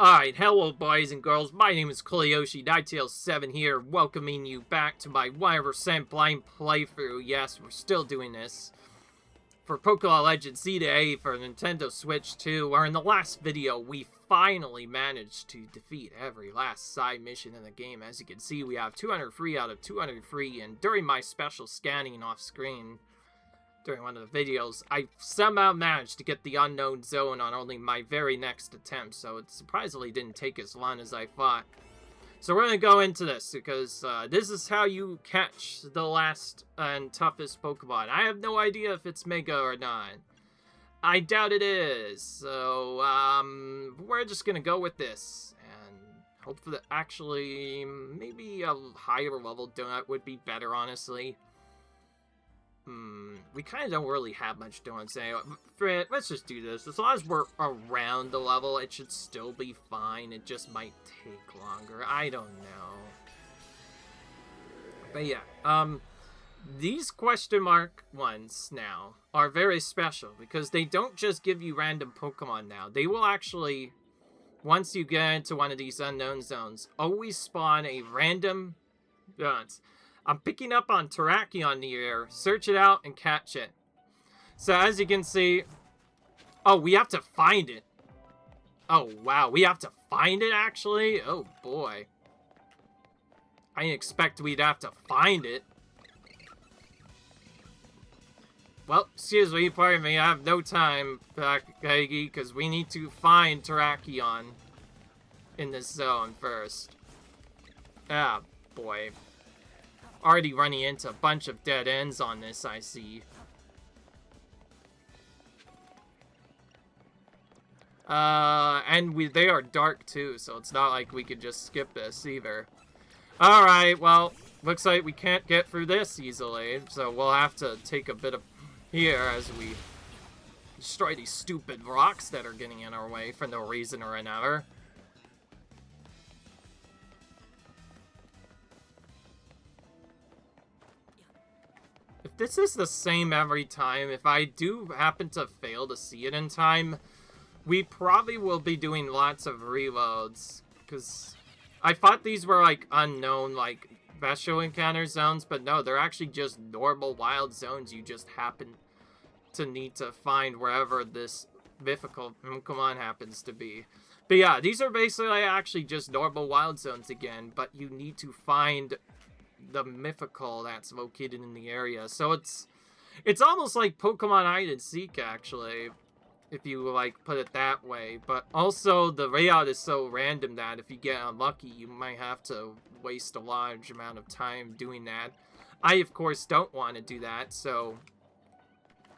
Alright, hello boys and girls, my name is Koleyoshi9tails7 here, welcoming you back to my 100% blind playthrough. Yes, we're still doing this for Pokémon Legends Z-A for Nintendo Switch 2, where in the last video we finally managed to defeat every last side mission in the game. As you can see, we have 203 out of 203, and during my special scanning off screen during one of the videos, I somehow managed to get the unknown zone on only my very next attempt, so it surprisingly didn't take as long as I thought. So we're going to go into this, because this is how you catch the last and toughest Pokemon. I have no idea if it's Mega or not. I doubt it is, so we're just going to go with this, and hope for actually, maybe a higher level donut would be better, honestly. We kind of don't really have much donuts anyway. Let's just do this. As long as we're around the level, it should still be fine. It just might take longer. I don't know. But yeah, these question mark ones now are very special because they don't just give you random Pokemon now. They will actually, once you get into one of these unknown zones, always spawn a random donut. I'm picking up on Terrakion here. Search it out and catch it. So as you can see... Oh, we have to find it. Oh, wow. We have to find it, actually? Oh, boy. I didn't expect we'd have to find it. Well, excuse me, pardon me. I have no time, Peggy, because we need to find Terrakion in this zone first. Ah, boy. Already running into a bunch of dead ends on this, I see. And they are dark too, so it's not like we could just skip this either. Alright, well, looks like we can't get through this easily, so we'll have to take a bit of here as we destroy these stupid rocks that are getting in our way for no reason or another. If this is the same every time, if I do happen to fail to see it in time, we probably will be doing lots of reloads. Because I thought these were, like, unknown, like, special encounter zones, but no, they're actually just normal wild zones you just happen to need to find wherever this mythical Pokemon happens to be. But yeah, these are basically actually just normal wild zones again, but you need to find the mythical that's located in the area. So it's almost like Pokemon hide and seek, actually, if you like put it that way. But also the layout is so random that if you get unlucky, you might have to waste a large amount of time doing that. I of course don't want to do that, so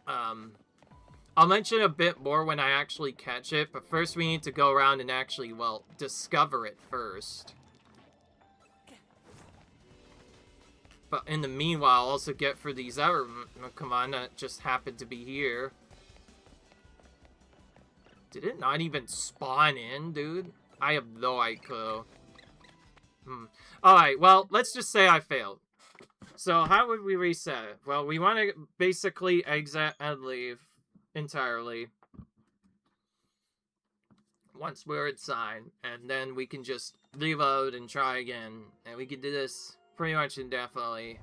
I'll mention a bit more when I actually catch it, but first we need to go around and actually, well, discover it first. But in the meanwhile, also get for these other Pokemon that just happen to be here. Did it not even spawn in, dude? I have no idea. Alright, well, let's just say I failed. So how would we reset it? Well, we want to basically exit and leave entirely once we're inside. And then we can just reload and try again. And we can do this pretty much indefinitely.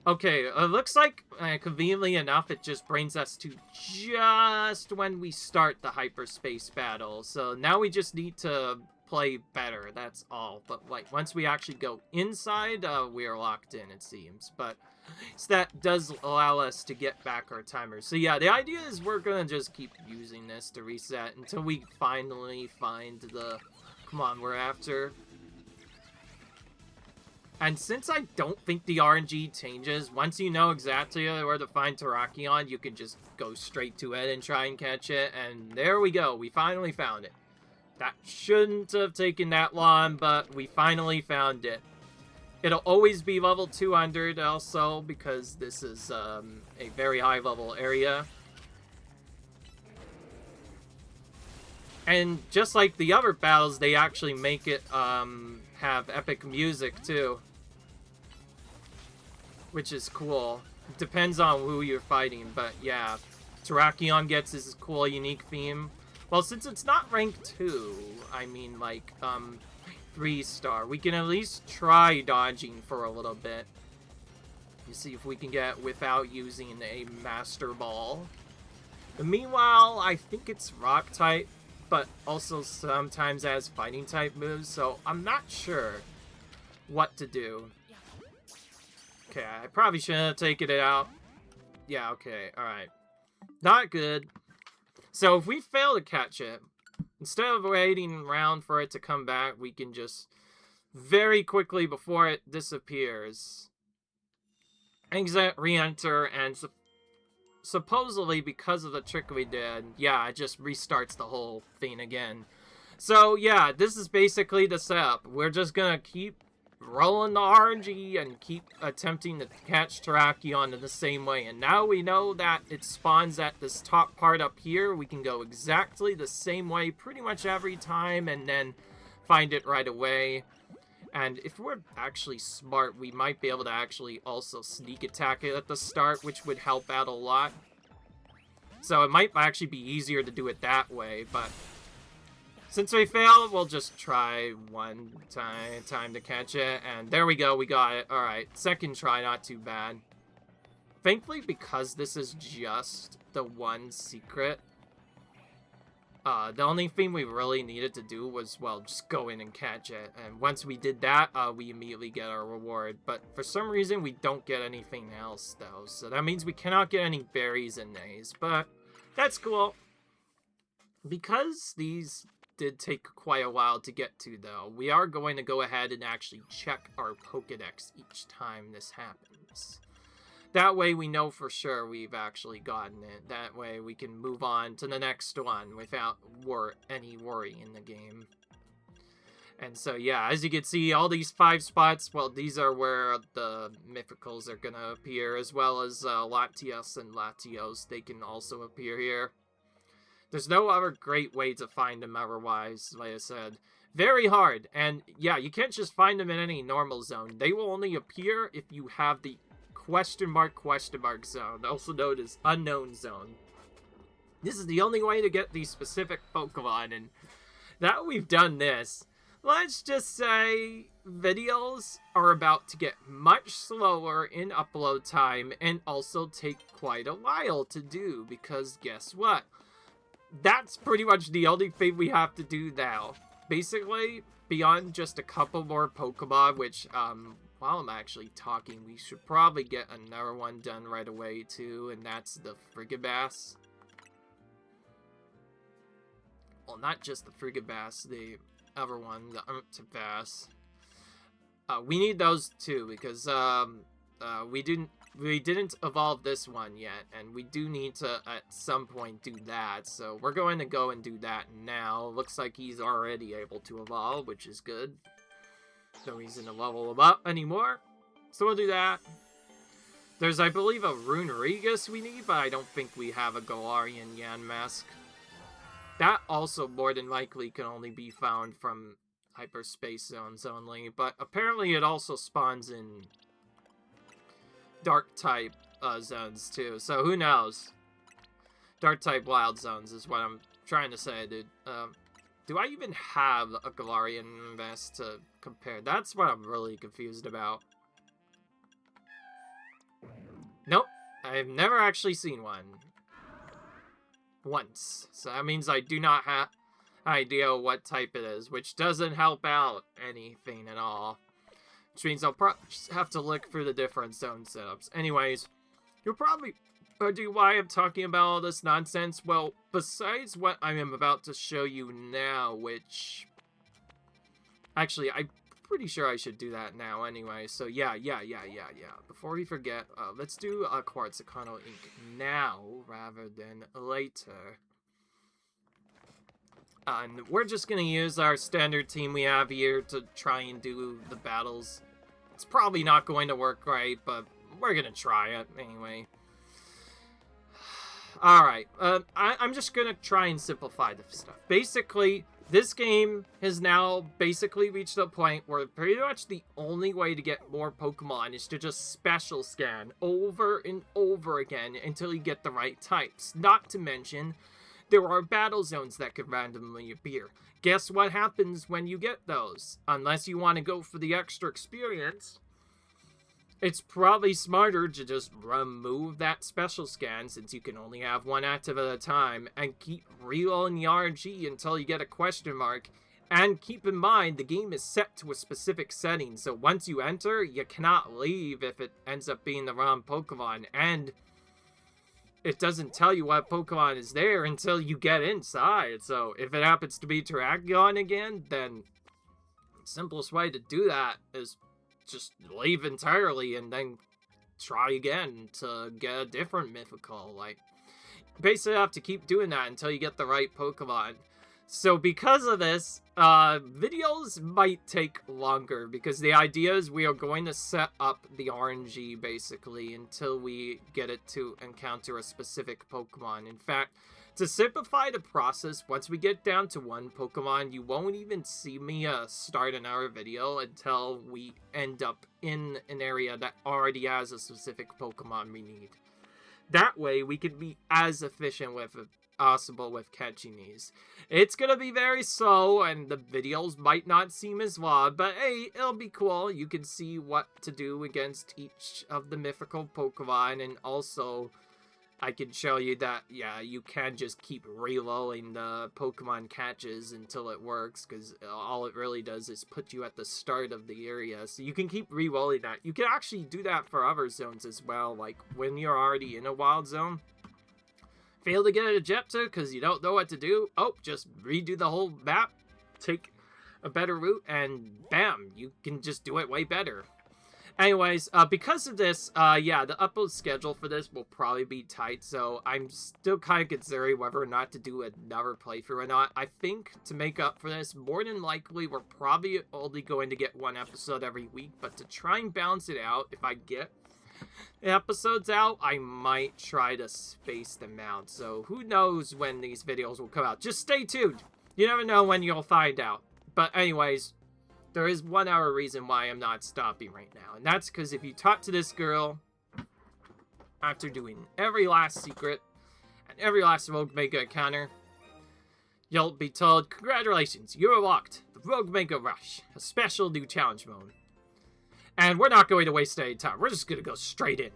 Okay, it looks like, conveniently enough, it just brings us to just when we start the hyperspace battle. So now we just need to play better, that's all. But, like, once we actually go inside, we're locked in, it seems. But so that does allow us to get back our timers. So yeah, the idea is we're gonna just keep using this to reset until we finally find the Pokemon we're after. And since I don't think the RNG changes, once you know exactly where to find Terrakion, you can just go straight to it and try and catch it. And there we go. We finally found it. That shouldn't have taken that long, but we finally found it. It'll always be level 200 also, because this is a very high level area. And just like the other battles, they actually make it have epic music too, which is cool. It depends on who you're fighting, but yeah, Terrakion gets his cool, unique theme. Well, since it's not rank 2, I mean, like, 3-star, we can at least try dodging for a little bit. You see if we can get without using a Master Ball. But meanwhile, I think it's Rock type, but also sometimes has Fighting type moves, so I'm not sure what to do. Okay, I probably shouldn't have taken it out. Yeah, okay, alright. Not good. So if we fail to catch it, instead of waiting around for it to come back, we can just very quickly before it disappears, exit, re-enter, and supposedly because of the trick we did, yeah, it just restarts the whole thing again. So yeah, this is basically the setup. We're just gonna keep rolling the RNG and keep attempting to catch Terrakion in the same way. And now we know that it spawns at this top part up here. We can go exactly the same way pretty much every time and then find it right away. And if we're actually smart, we might be able to actually also sneak attack it at the start, which would help out a lot. So it might actually be easier to do it that way, but since we failed, we'll just try one time to catch it, and there we go, we got it. Alright, second try, not too bad. Thankfully, because this is just the one secret, the only thing we really needed to do was, well, just go in and catch it. And once we did that, we immediately get our reward. But for some reason, we don't get anything else, though. So that means we cannot get any berries in these. But that's cool. Because these did take quite a while to get to, though, we are going to go ahead and actually check our Pokédex each time this happens. That way we know for sure we've actually gotten it. That way we can move on to the next one without any worry in the game. And so yeah, as you can see, all these 5 spots, well, these are where the mythicals are going to appear, as well as Latios and Latios. They can also appear here. There's no other great way to find them otherwise, like I said. Very hard, and yeah, you can't just find them in any normal zone. They will only appear if you have the question mark zone, also known as unknown zone. This is the only way to get these specific Pokemon, and now we've done this, let's just say videos are about to get much slower in upload time and also take quite a while to do, because guess what? That's pretty much the only thing we have to do now. Basically, beyond just a couple more Pokemon, which, while I'm actually talking, we should probably get another one done right away, too, and that's the Frigibass. Well, not just the Frigibass, the other one, the Urtibass. We need those, too, because, we didn't evolve this one yet, and we do need to, at some point, do that, so we're going to go and do that now. Looks like he's already able to evolve, which is good. No reason to level him up anymore, so we'll do that. There's, I believe, a Runerigus we need, but I don't think we have a Galarian Yanmask. That also, more than likely, can only be found from hyperspace zones only, but apparently it also spawns in Dark-type zones, too, so who knows? Dark-type wild zones is what I'm trying to say, dude. Do I even have a Galarian vest to compare? That's what I'm really confused about. Nope, I've never actually seen one. Once. So that means I do not have an idea what type it is, which doesn't help out anything at all. Which means I'll probably just have to look for the different zone setups. Anyways, you'll probably wonder why I'm talking about all this nonsense. Well, besides what I am about to show you now, which... Actually, I'm pretty sure I should do that now anyway. So yeah. Before we forget, let's do a Quartzicano Ink now rather than later. And we're just going to use our standard team we have here to try and do the battles. It's probably not going to work right, but we're going to try it anyway. Alright, I'm just going to try and simplify the stuff. Basically, this game has now basically reached a point where pretty much the only way to get more Pokemon is to just special scan over and over again until you get the right types. Not to mention, there are battle zones that could randomly appear. Guess what happens when you get those? Unless you want to go for the extra experience, it's probably smarter to just remove that special scan, since you can only have one active at a time, and keep reloading the RNG until you get a question mark. And keep in mind, the game is set to a specific setting, so once you enter, you cannot leave if it ends up being the wrong Pokemon. And it doesn't tell you what Pokemon is there until you get inside. So if it happens to be Terrakion again, then the simplest way to do that is just leave entirely and then try again to get a different mythical. Like, basically have to keep doing that until you get the right Pokemon. So because of this, videos might take longer, because the idea is we are going to set up the RNG basically until we get it to encounter a specific Pokemon. In fact, to simplify the process, once we get down to one Pokemon, you won't even see me start another video until we end up in an area that already has a specific Pokemon we need. That way, we can be as efficient with possible with catching these. It's gonna be very slow, and the videos might not seem as long, but hey, it'll be cool. You can see what to do against each of the mythical Pokemon, and also I can show you that, yeah, you can just keep reloading the Pokemon catches until it works, because all it really does is put you at the start of the area, so you can keep reloading that. You can actually do that for other zones as well, like when you're already in a wild zone. Fail to get an Ejecta because you don't know what to do. Oh, just redo the whole map, take a better route, and bam, you can just do it way better. Anyways, because of this, yeah, the upload schedule for this will probably be tight, so I'm still kind of considering whether or not to do another playthrough or not. I think to make up for this, more than likely, we're probably only going to get one episode every week, but to try and balance it out, if I get episodes out, I might try to space them out. So who knows when these videos will come out. Just stay tuned. You never know when you'll find out. But anyways, there is one other reason why I'm not stopping right now. And that's because if you talk to this girl after doing every last secret and every last Rogue Mega encounter, you'll be told, congratulations, you unlocked the Rogue Mega Rush, a special new challenge mode. And we're not going to waste any time. We're just going to go straight in.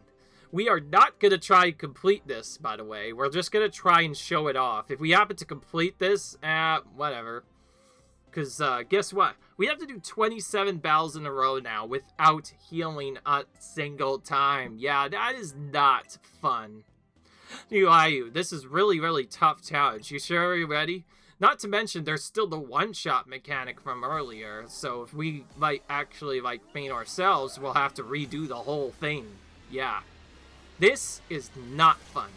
We are not going to try and complete this, by the way. We're just going to try and show it off. If we happen to complete this, whatever. Because, guess what? We have to do 27 battles in a row now without healing a single time. Yeah, that is not fun. You, this is really, really tough challenge. You sure you're ready? Not to mention, there's still the one-shot mechanic from earlier, so if we, actually, faint ourselves, we'll have to redo the whole thing. Yeah. This is not fun.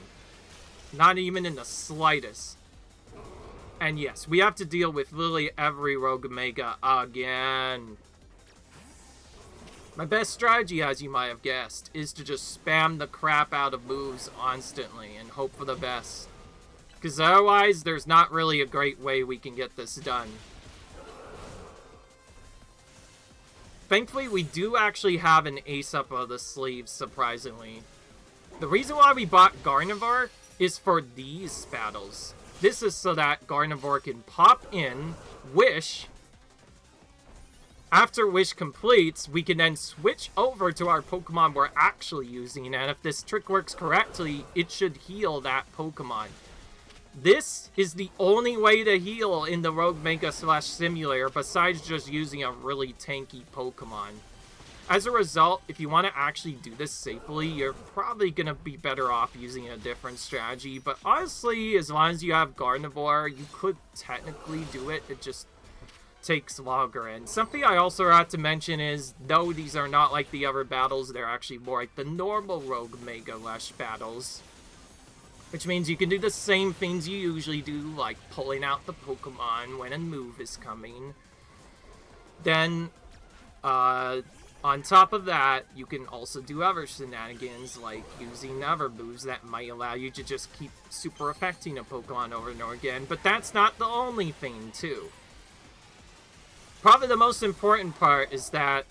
Not even in the slightest. And yes, we have to deal with literally every Rogue Mega again. My best strategy, as you might have guessed, is to just spam the crap out of moves constantly and hope for the best. Because otherwise, there's not really a great way we can get this done. Thankfully, we do actually have an ace up of the sleeve, surprisingly. The reason why we bought Gardevoir is for these battles. This is so that Gardevoir can pop in, Wish. After Wish completes, we can then switch over to our Pokemon we're actually using, and if this trick works correctly, it should heal that Pokemon. This is the only way to heal in the Rogue Mega / Simulator besides just using a really tanky Pokemon. As a result, if you want to actually do this safely, you're probably going to be better off using a different strategy. But honestly, as long as you have Gardevoir, you could technically do it. It just takes longer. And something I also have to mention is, though these are not like the other battles, they're actually more like the normal Rogue Mega / battles. Which means you can do the same things you usually do, like pulling out the Pokemon when a move is coming. Then, on top of that, you can also do other shenanigans, like using other moves that might allow you to just keep super affecting a Pokemon over and over again. But that's not the only thing, too. Probably the most important part is that,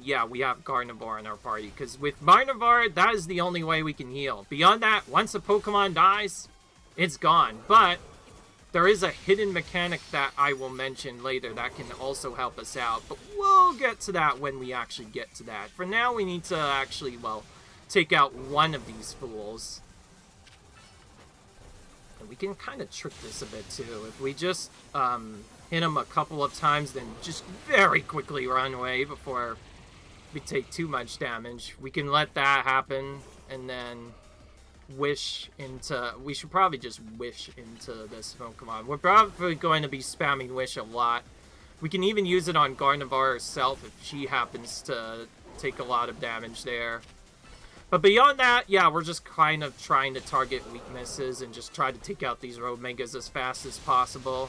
yeah, we have Gardevoir in our party. Because with Gardevoir, that is the only way we can heal. Beyond that, once a Pokemon dies, it's gone. But there is a hidden mechanic that I will mention later that can also help us out. But we'll get to that when we actually get to that. For now, we need to actually, well, take out one of these fools. And we can kind of trick this a bit, too. If we just hit him a couple of times, then just very quickly run away before we take too much damage. We can let that happen, and then wish into... We should probably just wish into this Pokemon. We're probably going to be spamming wish a lot. We can even use it on Gardevoir herself if she happens to take a lot of damage there. But beyond that, yeah, we're just kind of trying to target weaknesses and just try to take out these Road Megas as fast as possible.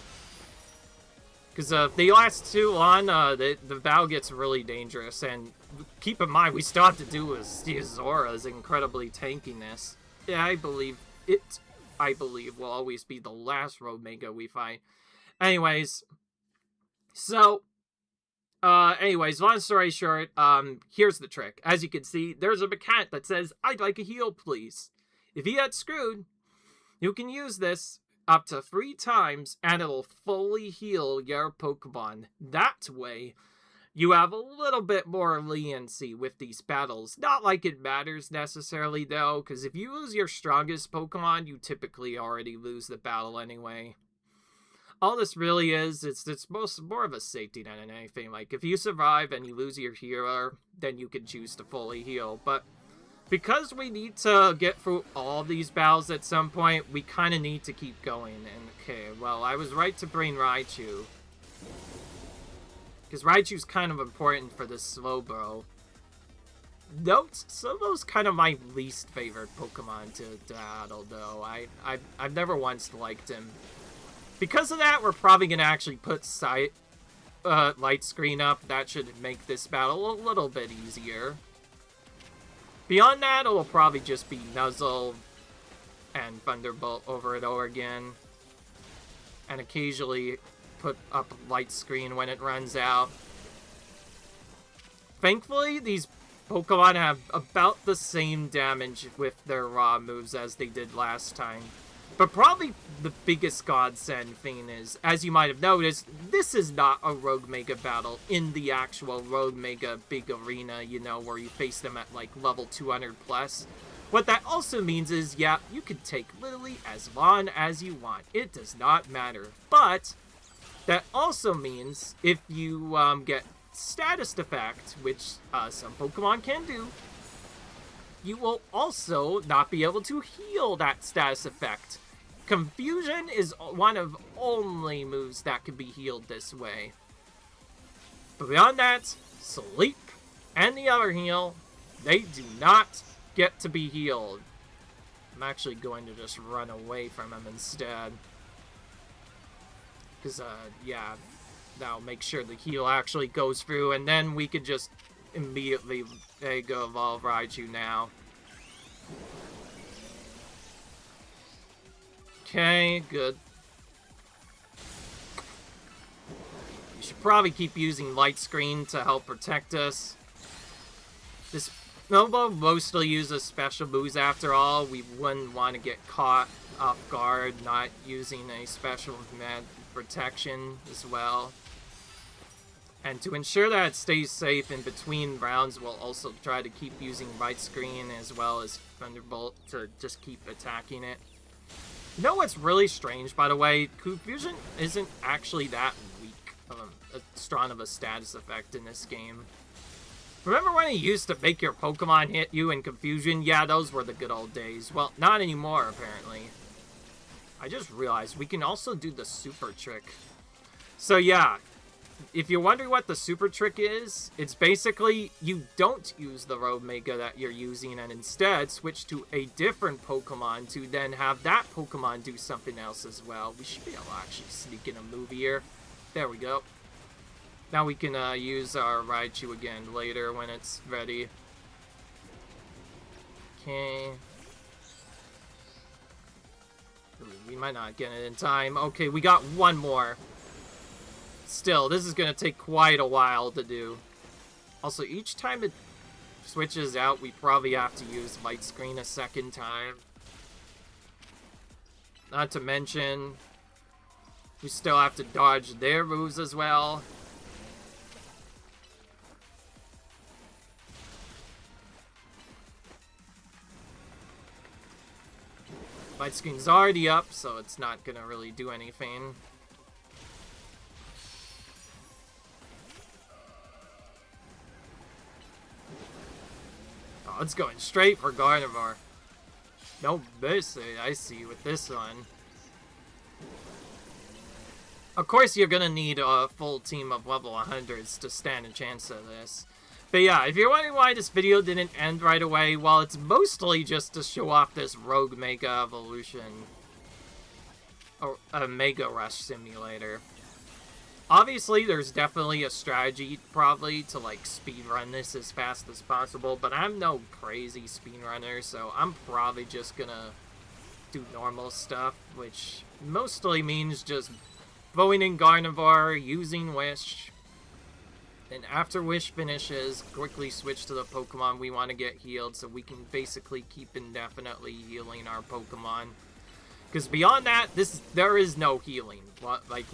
Because if they last too long, the battle gets really dangerous. And keep in mind, we still have to do with Steozora's incredibly tankiness. Yeah, I believe will always be the last Road Mega we fight. Anyways, so... long story short, here's the trick. As you can see, there's a mechanic that says, "I'd like a heal, please." If you get screwed, you can use this up to 3 times, and it'll fully heal your Pokemon. That way, you have a little bit more leniency with these battles. Not like it matters necessarily, though, because if you lose your strongest Pokemon, you typically already lose the battle anyway. All this really is, it's more of a safety net than anything. Like, if you survive and you lose your healer, then you can choose to fully heal. But because we need to get through all these battles at some point, we kind of need to keep going. And, okay, well, I was right to bring Raichu. Because Raichu's kind of important for this Slowbro. Note, Slowbro's kind of my least favorite Pokemon to battle, though. I've never once liked him. Because of that, we're probably going to actually put light screen up. That should make this battle a little bit easier. Beyond that, it will probably just be Nuzzle and Thunderbolt over and over again. And occasionally put up light screen when it runs out. Thankfully, these Pokemon have about the same damage with their raw moves as they did last time. But probably the biggest godsend thing is, as you might have noticed, this is not a Rogue Mega battle in the actual Rogue Mega big arena, you know, where you face them at, like, level 200 plus. What that also means is, yeah, you can take literally as long as you want. It does not matter. But that also means if you get status effect, which some Pokemon can do, you will also not be able to heal that status effect. Confusion is one of only moves that can be healed this way. But beyond that, Sleep and the other heal, they do not get to be healed. I'm actually going to just run away from him instead. Because, yeah, that'll make sure the heal actually goes through, and then we could just immediately, there you go, evolve Raichu now. Okay, good. We should probably keep using light screen to help protect us. This Nobo mostly uses special moves after all. We wouldn't want to get caught off guard not using a special protection as well. And to ensure that it stays safe in between rounds, we'll also try to keep using light screen as well as Thunderbolt to just keep attacking it. You know what's really strange, by the way? Confusion isn't actually that weak of a strong of a status effect in this game. Remember when it used to make your Pokemon hit you in Confusion? Yeah, those were the good old days. Well, not anymore, apparently. I just realized we can also do the Super Trick. So yeah, if you're wondering what the Super Trick is, it's basically you don't use the Rogue Mega that you're using and instead switch to a different Pokemon to then have that Pokemon do something else as well. We should be able to actually sneak in a move here. There we go. Now we can use our Raichu again later when it's ready. Okay. Ooh, we might not get it in time. Okay, we got one more. Still, this is going to take quite a while to do. Also, each time it switches out, we probably have to use light screen a second time. Not to mention, We still have to dodge their moves as well. Light screen's already up, so it's not gonna really do anything. Oh, it's going straight for Gardevoir. No mercy, I see with this one. Of course, you're gonna need a full team of level 100s to stand a chance at this. But yeah, if you're wondering why this video didn't end right away, well, it's mostly just to show off this Rogue Mega Evolution. Or a Mega Rush Simulator. Obviously, there's definitely a strategy, probably, to, like, speedrun this as fast as possible. But I'm no crazy speedrunner, so I'm probably just gonna do normal stuff. Which mostly means just going in Gardevoir, using Wish. And after Wish finishes, quickly switch to the Pokemon we want to get healed so we can basically keep indefinitely healing our Pokemon. Because beyond that, there is no healing. Like,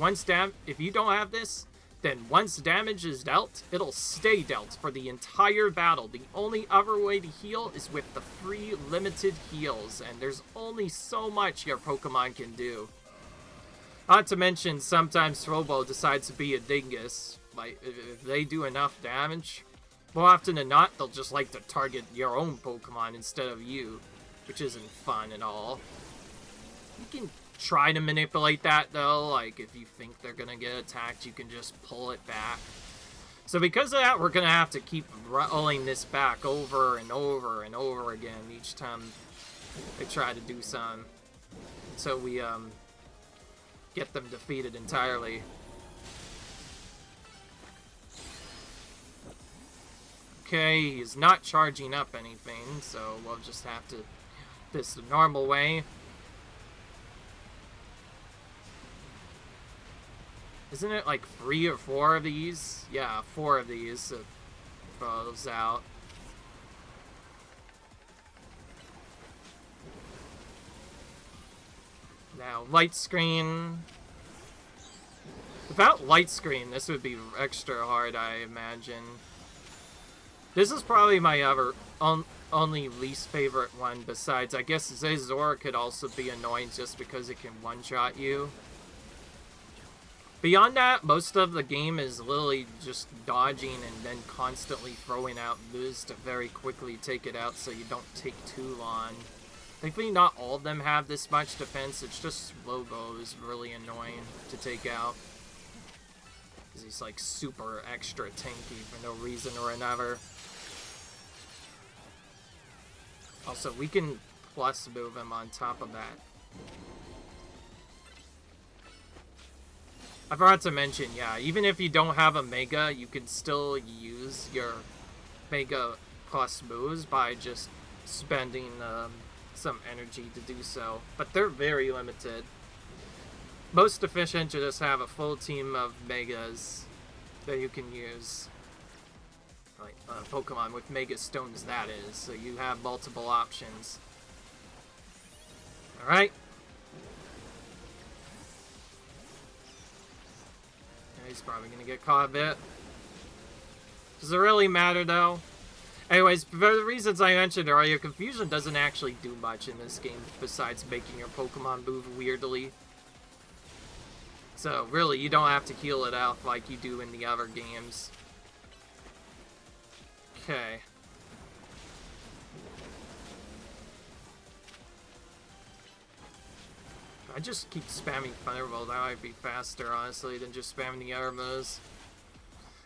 if you don't have this, then once damage is dealt, it'll stay dealt for the entire battle. The only other way to heal is with the free limited heals, and there's only so much your Pokemon can do. Not to mention, sometimes Throwball decides to be a dingus. Like, if they do enough damage, more often than not, they'll just like to target your own Pokemon instead of you, which isn't fun at all. You can try to manipulate that, though. Like, if you think they're gonna get attacked, you can just pull it back. So because of that, we're gonna have to keep rolling this back over and over and over again each time they try to do some. So we, get them defeated entirely. Okay, he's not charging up anything, so we'll just have to this the normal way. Isn't it like 3 or 4 of these? Yeah, 4 of these. So throw those out. Now, light screen. Without light screen, this would be extra hard, I imagine. This is probably my only least favorite one, besides, I guess Zazora could also be annoying just because it can one-shot you. Beyond that, most of the game is literally just dodging and then constantly throwing out moves to very quickly take it out so you don't take too long. Thankfully, not all of them have this much defense. It's just Slowbo is really annoying to take out. Because he's like super extra tanky for no reason or another. Also, we can plus move him on top of that. I forgot to mention, yeah, even if you don't have a Mega, you can still use your Mega plus moves by just spending some energy to do so. But they're very limited. Most efficient to just have a full team of Megas that you can use. Like Pokemon with Mega Stones, that is. So you have multiple options. Alright. He's probably going to get caught a bit. Does it really matter, though? Anyways, for the reasons I mentioned earlier, confusion doesn't actually do much in this game besides making your Pokemon move weirdly. So, really, you don't have to heal it out like you do in the other games. Okay. I just keep spamming Thunderbolt. That might be faster, honestly, than just spamming the other moves.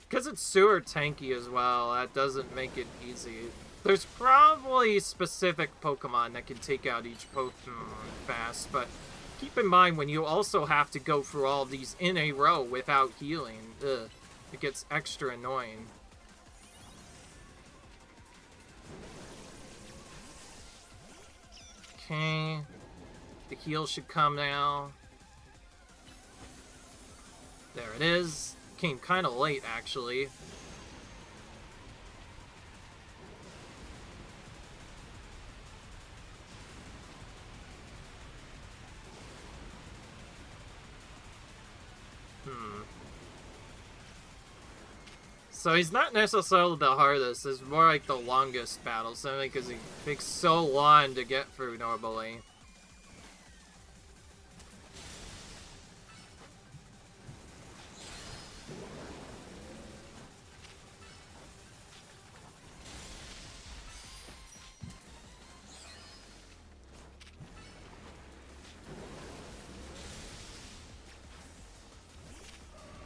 Because it's super tanky as well, that doesn't make it easy. There's probably specific Pokemon that can take out each Pokemon fast, but keep in mind when you also have to go through all of these in a row without healing, it gets extra annoying. Okay. The heal should come now. There it is. Came kind of late, actually. So he's not necessarily the hardest, it's more like the longest battle, simply because he takes so long to get through normally.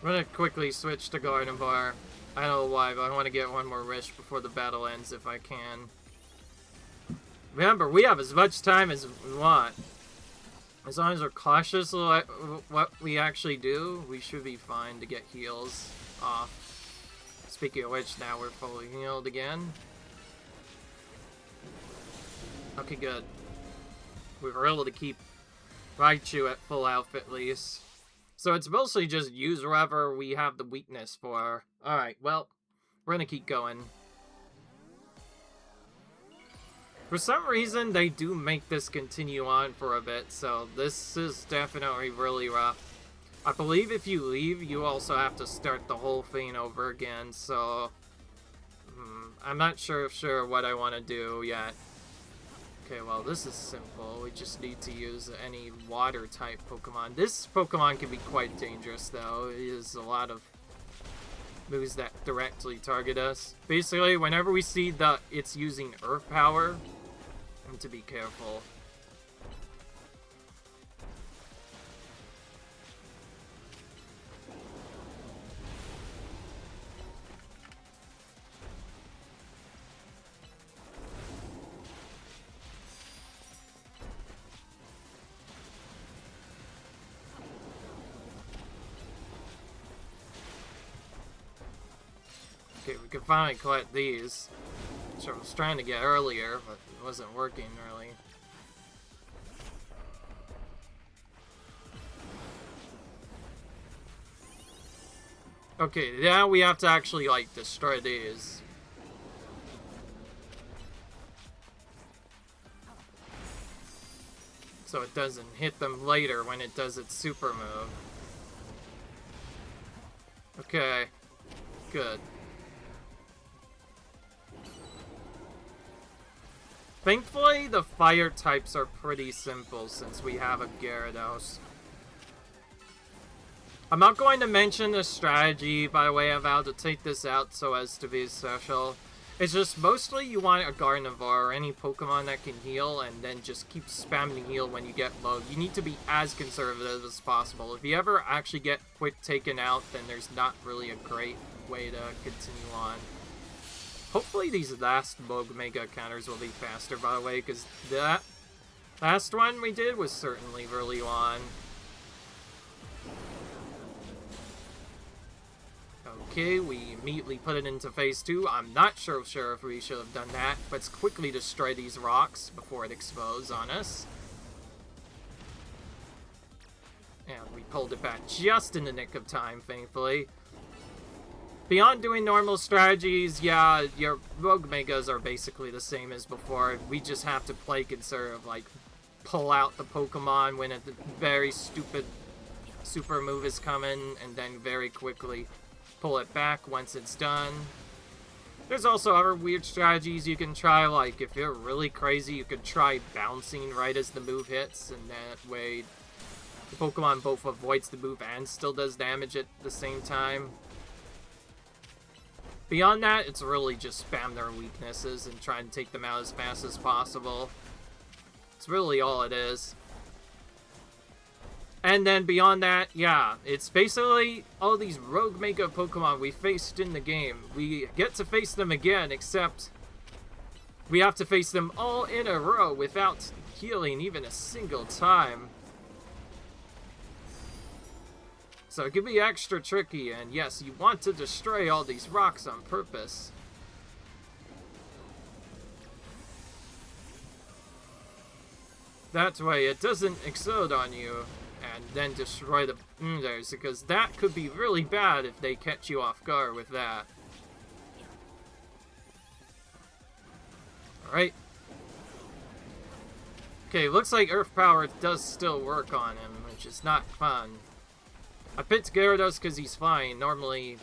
I'm gonna quickly switch to Gardevoir. I don't know why, but I want to get one more wish before the battle ends if I can. Remember, we have as much time as we want. As long as we're cautious of what we actually do, we should be fine to get heals off. Speaking of which, now we're fully healed again. Okay, good. We were able to keep Raichu at full health at least. So it's mostly just use wherever we have the weakness for. Alright, well, we're gonna keep going. For some reason, they do make this continue on for a bit, so this is definitely really rough. I believe if you leave, you also have to start the whole thing over again, so... I'm not sure what I want to do yet. Okay, well, this is simple. We just need to use any water-type Pokemon. This Pokemon can be quite dangerous, though. It is a lot of moves that directly target us. Basically, whenever we see that it's using Earth Power, we have to be careful. Okay, we can finally collect these, which I was trying to get earlier, but it wasn't working really. Okay, now we have to actually, like, destroy these. So it doesn't hit them later when it does its super move. Okay, good. Thankfully, the fire types are pretty simple since we have a Gyarados. I'm not going to mention the strategy, by the way, of how to take this out so as to be special. It's just mostly you want a Gardevoir or any Pokemon that can heal and then just keep spamming heal when you get low. You need to be as conservative as possible. If you ever actually get quick taken out, then there's not really a great way to continue on. Hopefully these last Bug Mega counters will be faster, by the way, because that last one we did was certainly really long. Okay, we immediately put it into phase 2. I'm not sure if we should have done that. Let's quickly destroy these rocks before it explodes on us. And we pulled it back just in the nick of time, thankfully. Beyond doing normal strategies, yeah, your Rogue Megas are basically the same as before. We just have to play conservative, like, pull out the Pokemon when a very stupid super move is coming, and then very quickly pull it back once it's done. There's also other weird strategies you can try, like, if you're really crazy, you could try bouncing right as the move hits, and that way the Pokemon both avoids the move and still does damage at the same time. Beyond that, it's really just spam their weaknesses and try and take them out as fast as possible. It's really all it is. And then beyond that, yeah, it's basically all these Rogue Mega Pokemon we faced in the game. We get to face them again, except we have to face them all in a row without healing even a single time. So it can be extra tricky, and yes, you want to destroy all these rocks on purpose. That way it doesn't explode on you and then destroy the others, because that could be really bad if they catch you off guard with that. Alright. Okay, looks like Earth Power does still work on him, which is not fun. I picked Gyarados because he's fine. Normally,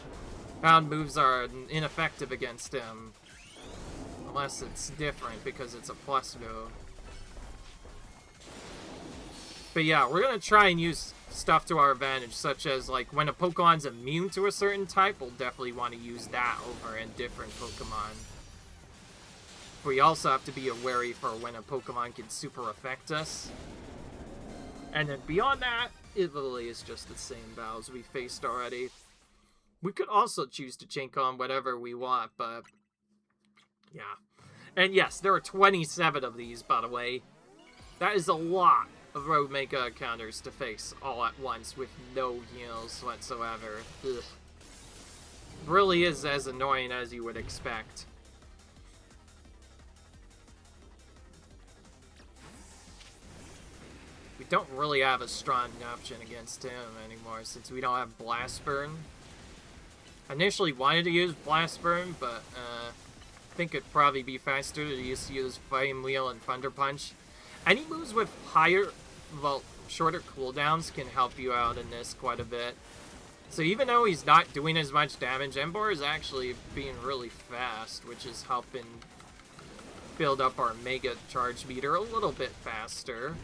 Ground moves are ineffective against him. Unless it's different because it's a plus move. But yeah, we're going to try and use stuff to our advantage, such as, like, when a Pokemon's immune to a certain type, we'll definitely want to use that over in different Pokemon. But we also have to be wary for when a Pokemon can super affect us. And then beyond that, it literally is just the same battles we faced already. We could also choose to chink on whatever we want, but yeah. And yes, there are 27 of these, by the way. That is a lot of Rogue Mega counters to face all at once with no heals whatsoever. Ugh. Really is as annoying as you would expect. We don't really have a strong option against him anymore since we don't have Blast Burn. I initially wanted to use Blast Burn, but I think it'd probably be faster to just use Flame Wheel and Thunder Punch. Any moves with higher, well, shorter cooldowns can help you out in this quite a bit. So even though he's not doing as much damage, Ember is actually being really fast, which is helping build up our Mega Charge meter a little bit faster.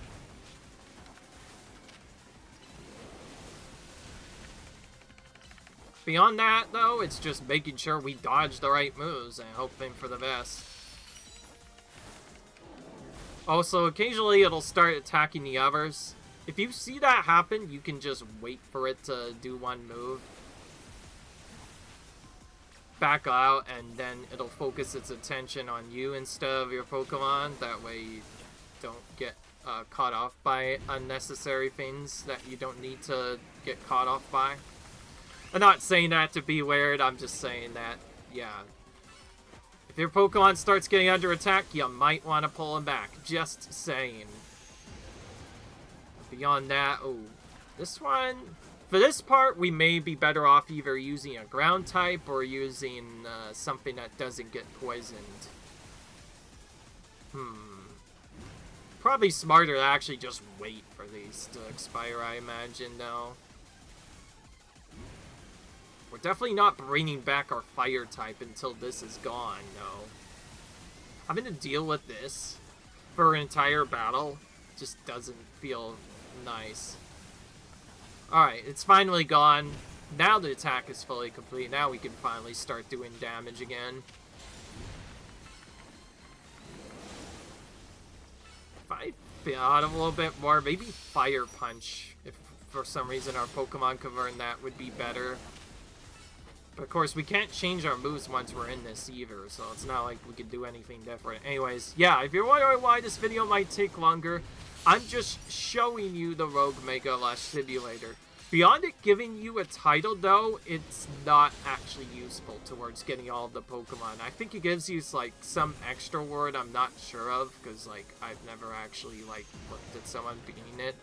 Beyond that, though, it's just making sure we dodge the right moves and hoping for the best. Also, occasionally it'll start attacking the others. If you see that happen, you can just wait for it to do one move. Back out, and then it'll focus its attention on you instead of your Pokemon. That way you don't get caught off by unnecessary things that you don't need to get caught off by. I'm not saying that to be weird, I'm just saying that, yeah. If your Pokemon starts getting under attack, you might want to pull him back. Just saying. Beyond that, oh, this one... For this part, we may be better off either using a ground type or using something that doesn't get poisoned. Probably smarter to actually just wait for these to expire, I imagine, though. We're definitely not bringing back our fire type until this is gone, no. Having to deal with this for an entire battle just doesn't feel nice. Alright, it's finally gone. Now the attack is fully complete. Now we can finally start doing damage again. If I thought of a little bit more, maybe Fire Punch. If for some reason our Pokemon could learn that, would be better. But of course, we can't change our moves once we're in this either, so it's not like we can do anything different. Anyways, yeah, if you're wondering why this video might take longer, I'm just showing you the Rogue Mega Lush Simulator. Beyond it giving you a title, though, it's not actually useful towards getting all of the Pokemon. I think it gives you, like, some extra word I'm not sure of, because, like, I've never actually, like, looked at someone beating it.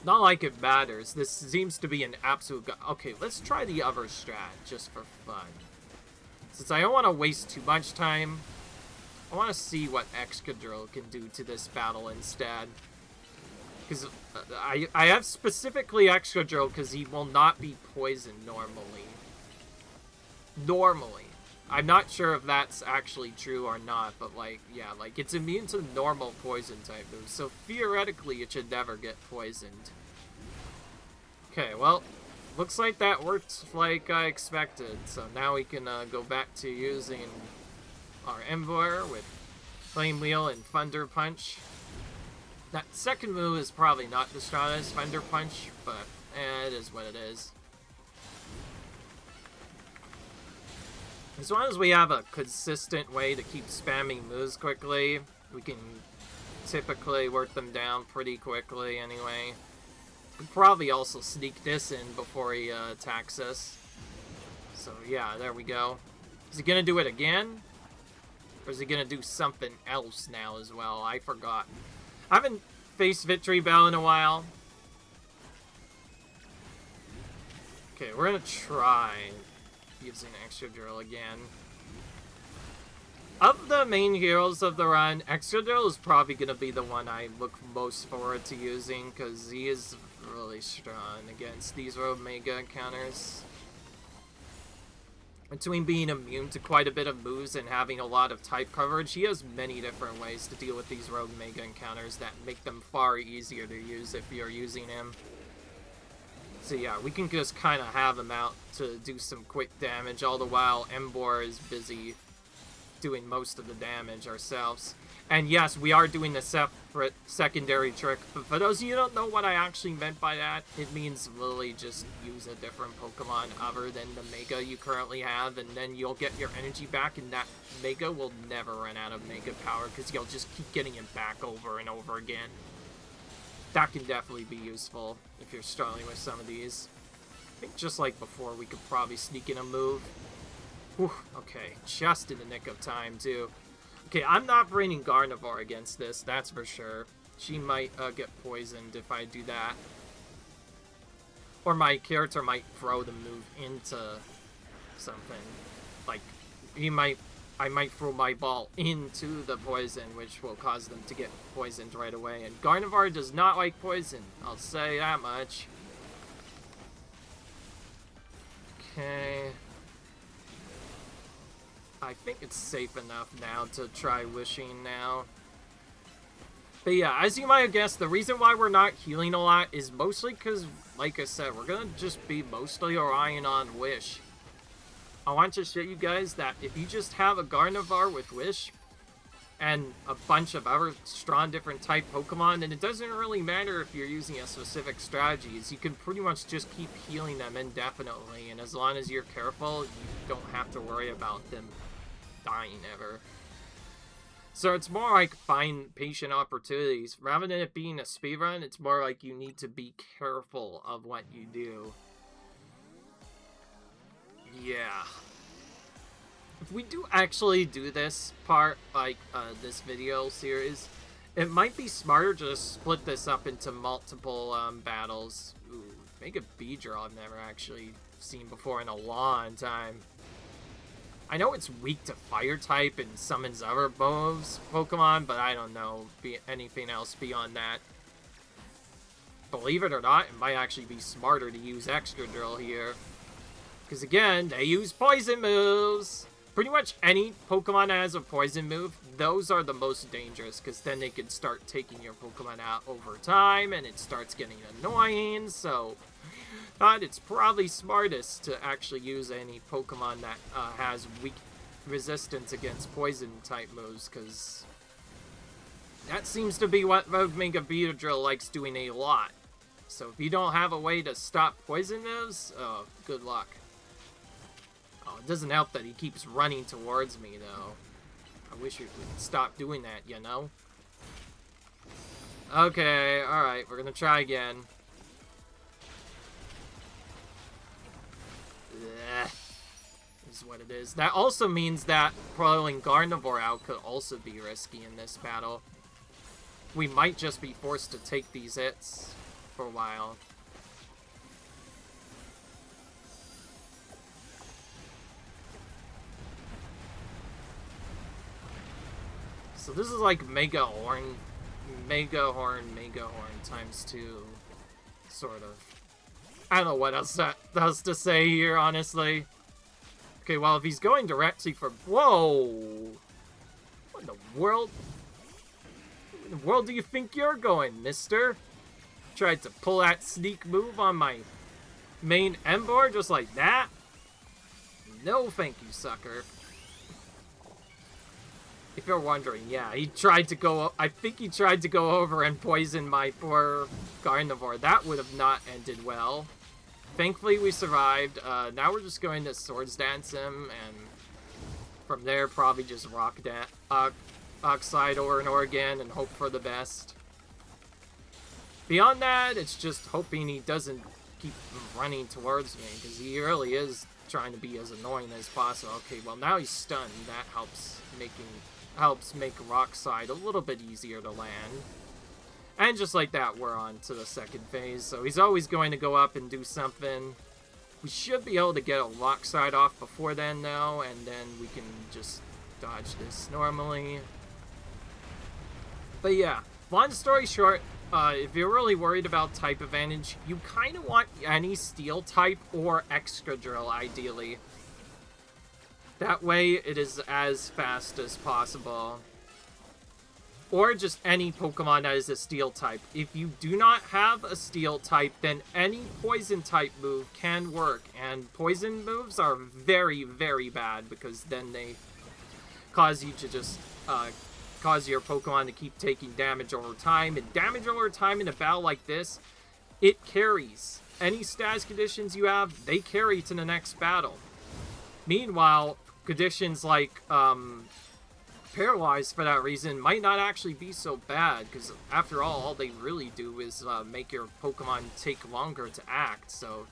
Not like it matters. This seems to be an absolute... Okay, let's try the other strat, just for fun. Since I don't want to waste too much time, I want to see what Excadrill can do to this battle instead. Because I have specifically Excadrill because he will not be poisoned normally. Normally. I'm not sure if that's actually true or not, but, like, yeah, like, it's immune to normal poison type moves, so theoretically it should never get poisoned. Okay, well, looks like that worked like I expected, so now we can go back to using our Ember with Flame Wheel and Thunder Punch. That second move is probably not the strongest, Thunder Punch, but it is what it is. As long as we have a consistent way to keep spamming moves quickly, we can typically work them down pretty quickly anyway. We'll probably also sneak this in before he attacks us. So yeah, there we go. Is he gonna do it again? Or is he gonna do something else now as well? I forgot. I haven't faced Victory Bell in a while. Okay, we're gonna try using Excadrill again. Of the main heroes of the run, Excadrill is probably going to be the one I look most forward to using, because he is really strong against these Rogue Mega counters. Between being immune to quite a bit of moves and having a lot of type coverage, he has many different ways to deal with these rogue Mega encounters that make them far easier to use if you're using him. So yeah, we can just kind of have him out to do some quick damage, all the while Embor is busy doing most of the damage ourselves. And yes, we are doing the separate secondary trick, but for those of you who don't know what I actually meant by that, it means literally just use a different Pokemon other than the Mega you currently have, and then you'll get your energy back, and that Mega will never run out of Mega power, because you'll just keep getting it back over and over again. That can definitely be useful if you're struggling with some of these. I think just like before, we could probably sneak in a move. Whew, okay, just in the nick of time, too. Okay, I'm not bringing Gardevoir against this, that's for sure. She might get poisoned if I do that. Or my character might throw the move into something. Like, I might throw my ball into the poison, which will cause them to get poisoned right away. And Gardevoir does not like poison, I'll say that much. Okay. I think it's safe enough now to try Wishing now. But yeah, as you might have guessed, the reason why we're not healing a lot is mostly because, like I said, we're going to just be mostly relying on Wish. I want to show you guys that if you just have a Gardevoir with Wish and a bunch of other strong different type Pokemon, then it doesn't really matter if you're using a specific strategies. You can pretty much just keep healing them indefinitely, and as long as you're careful, you don't have to worry about them dying ever. So it's more like find patient opportunities. Rather than it being a speedrun, it's more like you need to be careful of what you do. Yeah. If we do actually do this part, like this video series, it might be smarter to just split this up into multiple battles. Ooh, Mega Beedrill I've never actually seen before in a long time. I know it's weak to Fire type and summons other moves Pokemon, but I don't know anything else beyond that. Believe it or not, it might actually be smarter to use Excadrill here. Because again, they use poison moves. Pretty much any Pokemon that has a poison move, those are the most dangerous, because then they can start taking your Pokemon out over time, and it starts getting annoying, so it's probably smartest to actually use any Pokemon that has weak resistance against poison type moves, because that seems to be what Mega Beedrill likes doing a lot. So if you don't have a way to stop poison moves, good luck. Oh, it doesn't help that he keeps running towards me, though. I wish we could stop doing that, you know? Okay, alright, we're gonna try again. Is what it is. That also means that pulling Gardevoir out could also be risky in this battle. We might just be forced to take these hits for a while. So this is like Mega Horn times 2, sort of. I don't know what else to say here, honestly. Okay, well, if he's going directly for... Whoa! What in the world? Where in the world do you think you're going, mister? Tried to pull that sneak move on my main Ember just like that? No thank you, sucker. If you're wondering, yeah, he tried to go... I think he tried to go over and poison my poor Gardevoir. That would have not ended well. Thankfully, we survived. Now we're just going to Swords Dance him, and from there, probably just Rock Slide over and over again and hope for the best. Beyond that, it's just hoping he doesn't keep running towards me, because he really is trying to be as annoying as possible. Okay, well, now he's stunned. That helps make Rock Slide a little bit easier to land. And just like that, we're on to the second phase. So he's always going to go up and do something. We should be able to get a Rock Slide off before then, though, and then we can just dodge this normally. But yeah, long story short, if you're really worried about type advantage, you kind of want any Steel type or Excadrill, ideally. That way, it is as fast as possible. Or just any Pokemon that is a Steel type. If you do not have a Steel type, then any Poison type move can work. And Poison moves are very, very bad because then they cause you to just cause your Pokemon to keep taking damage over time. And damage over time in a battle like this, it carries. Any status conditions you have, they carry to the next battle. Meanwhile, conditions like Paralyzed, for that reason, might not actually be so bad, because after all they really do is make your Pokemon take longer to act, so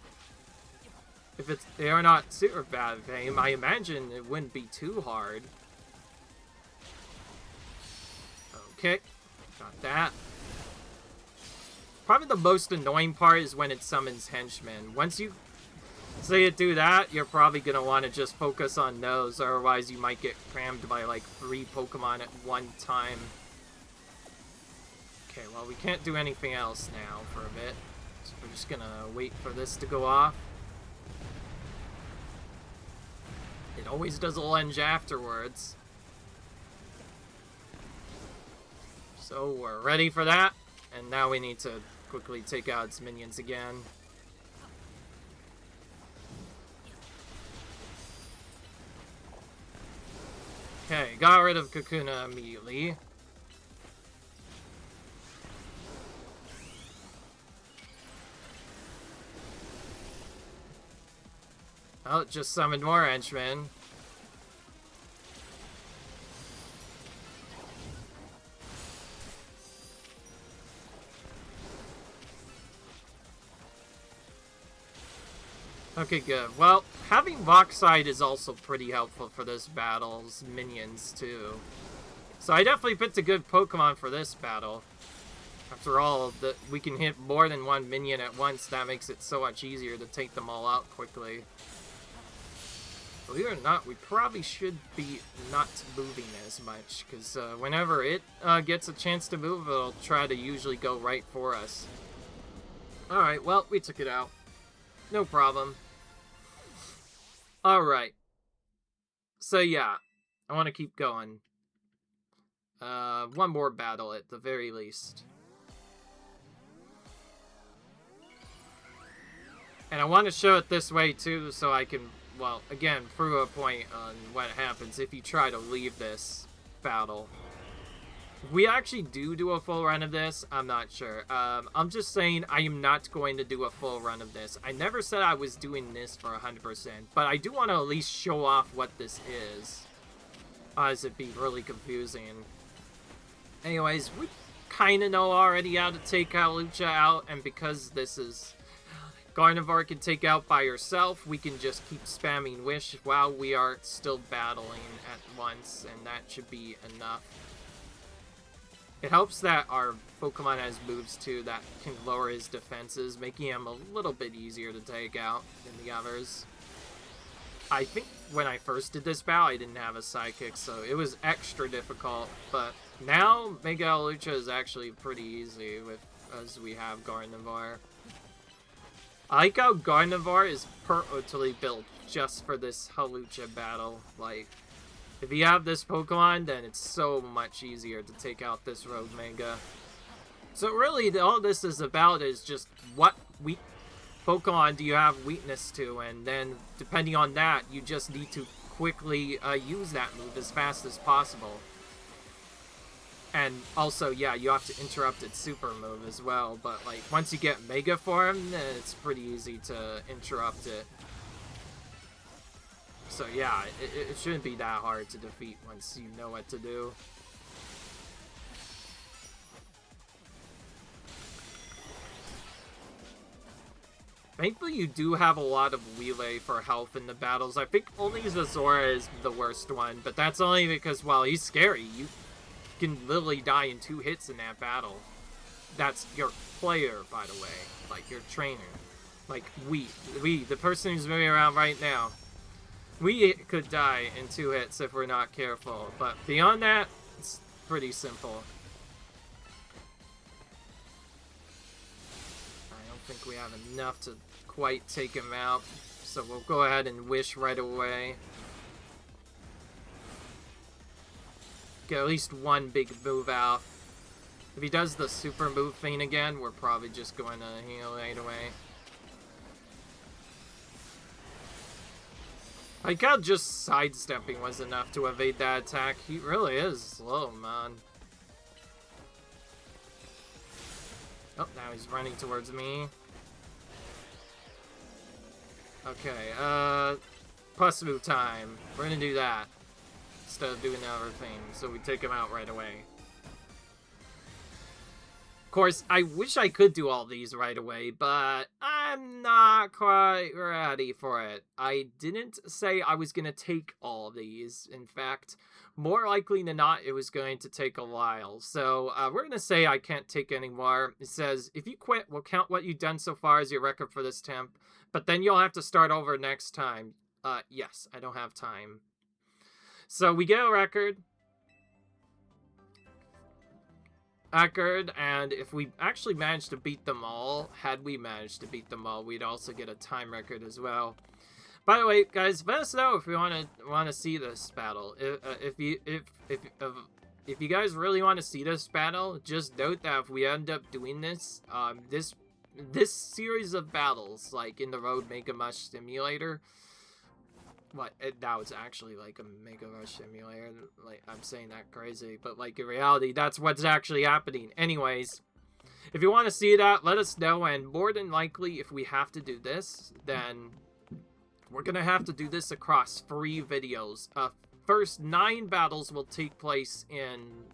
if they are not super bad of aim, I imagine it wouldn't be too hard. Okay, got that. Probably the most annoying part is when it summons henchmen. Once you say it do that, you're probably going to want to just focus on those, otherwise you might get crammed by like 3 Pokemon at one time. Okay, well we can't do anything else now for a bit, so we're just going to wait for this to go off. It always does a lunge afterwards. So we're ready for that, and now we need to quickly take out its minions again. Okay, got rid of Kakuna immediately. Oh, it just summoned more henchmen. Okay, good. Well, having Voxide is also pretty helpful for this battle's minions, too. So I definitely picked a good Pokemon for this battle. After all, we can hit more than one minion at once. That makes it so much easier to take them all out quickly. Believe it or not, we probably should be not moving as much, because whenever it gets a chance to move, it'll try to usually go right for us. Alright, well, we took it out. No problem. Alright. So yeah, I want to keep going. One more battle at the very least. And I want to show it this way too, so I can, well, again, prove a point on what happens if you try to leave this battle. If we actually do a full run of this, I'm not sure. I'm just saying I am not going to do a full run of this. I never said I was doing this for 100%, but I do want to at least show off what this is. As it'd be really confusing. Anyways, we kind of know already how to take Hawlucha out, and because this is Gardevoir can take out by herself, we can just keep spamming Wish while we are still battling at once, and that should be enough. It helps that our Pokemon has moves too that can lower his defenses, making him a little bit easier to take out than the others. I think when I first did this battle, I didn't have a Psychic, so it was extra difficult, but now Mega Hawlucha is actually pretty easy as we have Gardevoir. I like how Gardevoir is totally built just for this Hawlucha battle. Like, if you have this Pokemon, then it's so much easier to take out this Rogue Mega. So really, all this is about is just what weak Pokemon do you have weakness to, and then depending on that, you just need to quickly use that move as fast as possible. And also, yeah, you have to interrupt its super move as well, but like once you get Mega Form, then it's pretty easy to interrupt it. So yeah, it shouldn't be that hard to defeat once you know what to do. Thankfully, you do have a lot of leeway for health in the battles. I think only Zazora is the worst one, but that's only because, well, he's scary. You can literally die in 2 hits in that battle. That's your player, by the way. Like, your trainer. Like, we, the person who's moving around right now. We could die in 2 hits if we're not careful, but beyond that, it's pretty simple. I don't think we have enough to quite take him out, so we'll go ahead and Wish right away. get at least one big move out. If he does the super move thing again, we're probably just going to heal right away. Like how just sidestepping was enough to evade that attack. He really is slow, man. Oh, now he's running towards me. Okay, plus move time. We're gonna do that instead of doing the other thing, so we take him out right away. Of course, I wish I could do all these right away, but I'm not quite ready for it. I didn't say I was gonna take all these. In fact, more likely than not, it was going to take a while. So we're gonna say I can't take any more. It says, if you quit, we'll count what you've done so far as your record for this temp, but then you'll have to start over next time. Yes, I don't have time. So we get a record, and if we actually managed to beat them all, had we managed to beat them all, we'd also get a time record as well. By the way, guys, let us know if you want to see this battle. If you guys really want to see this battle, just note that if we end up doing this, this series of battles, like in the Road Mega Rush Simulator. Now it's actually like a Mega Rush Simulator. Like, I'm saying that crazy, but like in reality, that's what's actually happening. Anyways, if you want to see that, let us know, and more than likely, if we have to do this, then we're gonna have to do this across 3 videos. First 9 battles will take place in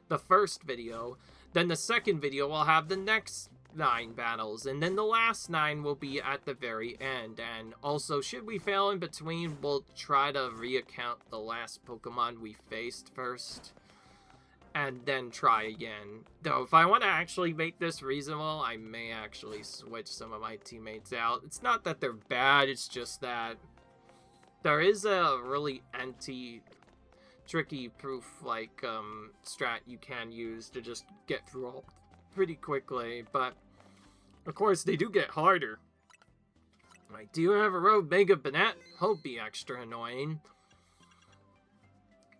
the first video, then the second video will have the next 9 battles, and then the last 9 will be at the very end. And also, should we fail in between, we'll try to reaccount the last Pokemon we faced first, and then try again. Though, if I want to actually make this reasonable, I may actually switch some of my teammates out. It's not that they're bad, it's just that there is a really tricky proof, like, strat you can use to just get through all pretty quickly, but of course they do get harder. Like, do you have a Road Mega Banette? Hope be extra annoying.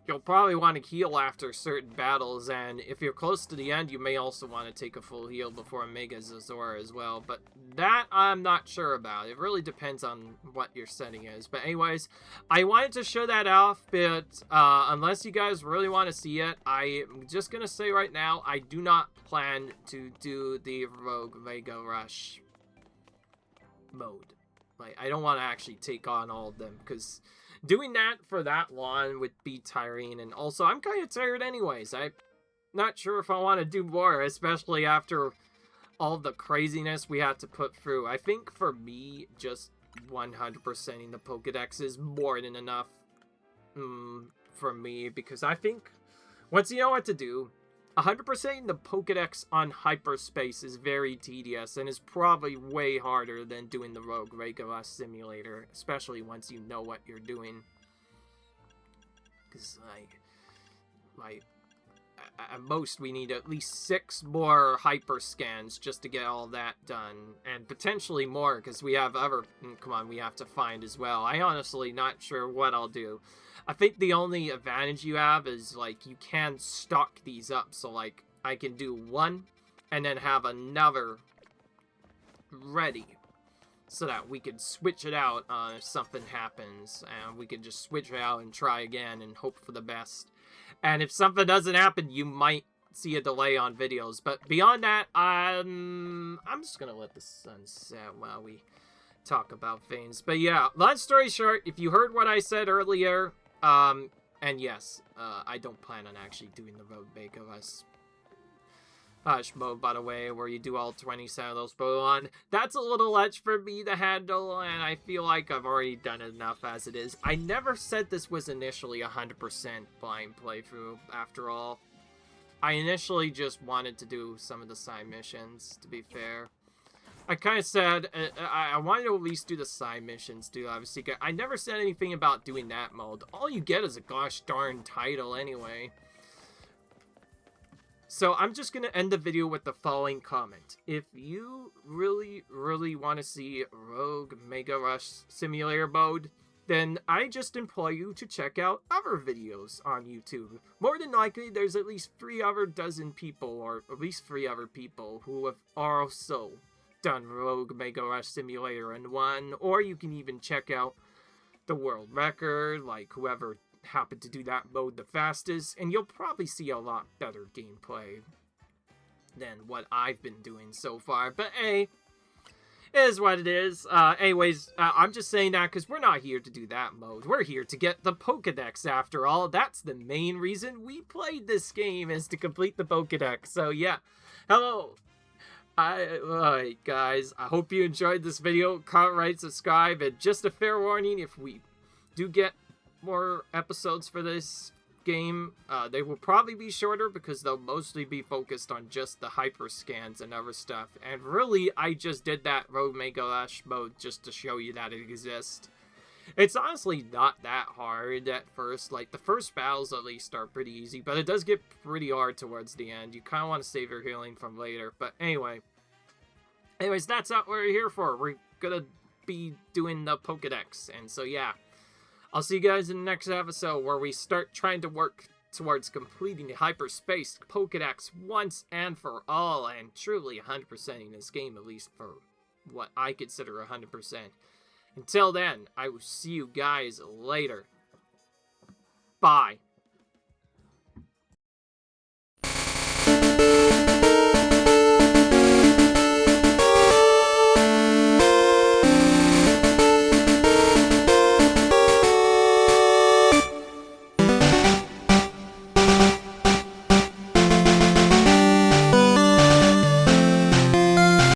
You'll probably want to heal after certain battles, and if you're close to the end, you may also want to take a full heal before Mega Zazora as well, but that I'm not sure about. It really depends on what your setting is. But anyways, I wanted to show that off, but unless you guys really want to see it, I'm just going to say right now, I do not plan to do the Rogue Mega Rush mode. Like, I don't want to actually take on all of them, because doing that for that long would be tiring, and also I'm kind of tired anyways. I'm not sure if I want to do more, especially after all the craziness we had to put through. I think for me, just 100%ing the Pokedex is more than enough for me, because I think once you know what to do, 100%ing the Pokedex on hyperspace is very tedious and is probably way harder than doing the Rogue Mega Rush Simulator, especially once you know what you're doing. Because, like, at most we need at least 6 more hyper scans just to get all that done, and potentially more, because we have we have to find as well. I honestly not sure what I'll do. I think the only advantage you have is, like, you can stock these up. So, like, I can do one and then have another ready so that we could switch it out if something happens. And we can just switch it out and try again and hope for the best. And if something doesn't happen, you might see a delay on videos. But beyond that, I'm just going to let the sun set while we talk about things. But yeah, long story short, if you heard what I said earlier, and yes, I don't plan on actually doing the Road Mega Rush mode, by the way, where you do all 27 of those Pokemon. That's a little much for me to handle, and I feel like I've already done enough as it is. I never said this was initially 100% blind playthrough, after all. I initially just wanted to do some of the side missions, to be fair. I kind of said, I wanted to at least do the side missions, too, obviously. I never said anything about doing that mode. All you get is a gosh darn title, anyway. So, I'm just going to end the video with the following comment. If you really, really want to see Rogue Mega Rush Simulator mode, then I just implore you to check out other videos on YouTube. More than likely, there's at least 3 other dozen people, or at least 3 other people, who have also done Rogue Mega Rush Simulator and won, or you can even check out the world record, like whoever happened to do that mode the fastest, and you'll probably see a lot better gameplay than what I've been doing so far. But hey, it is what it is. Anyways, I'm just saying that because we're not here to do that mode. We're here to get the Pokédex after all. That's the main reason we played this game, is to complete the Pokédex. So yeah, hello. Alright guys, I hope you enjoyed this video. Comment, rate, subscribe, and just a fair warning, if we do get more episodes for this game, they will probably be shorter because they'll mostly be focused on just the hyper scans and other stuff. And really, I just did that Rogue Mega Rush mode just to show you that it exists. It's honestly not that hard at first. Like, the first battles at least are pretty easy, but it does get pretty hard towards the end. You kind of want to save your healing from later. But anyways, that's what we're here for. We're gonna be doing the Pokédex. And so yeah, I'll see you guys in the next episode, where we start trying to work towards completing the hyperspace Pokédex once and for all, and truly 100%ing this game, at least for what I consider 100%. Until then, I will see you guys later. Bye.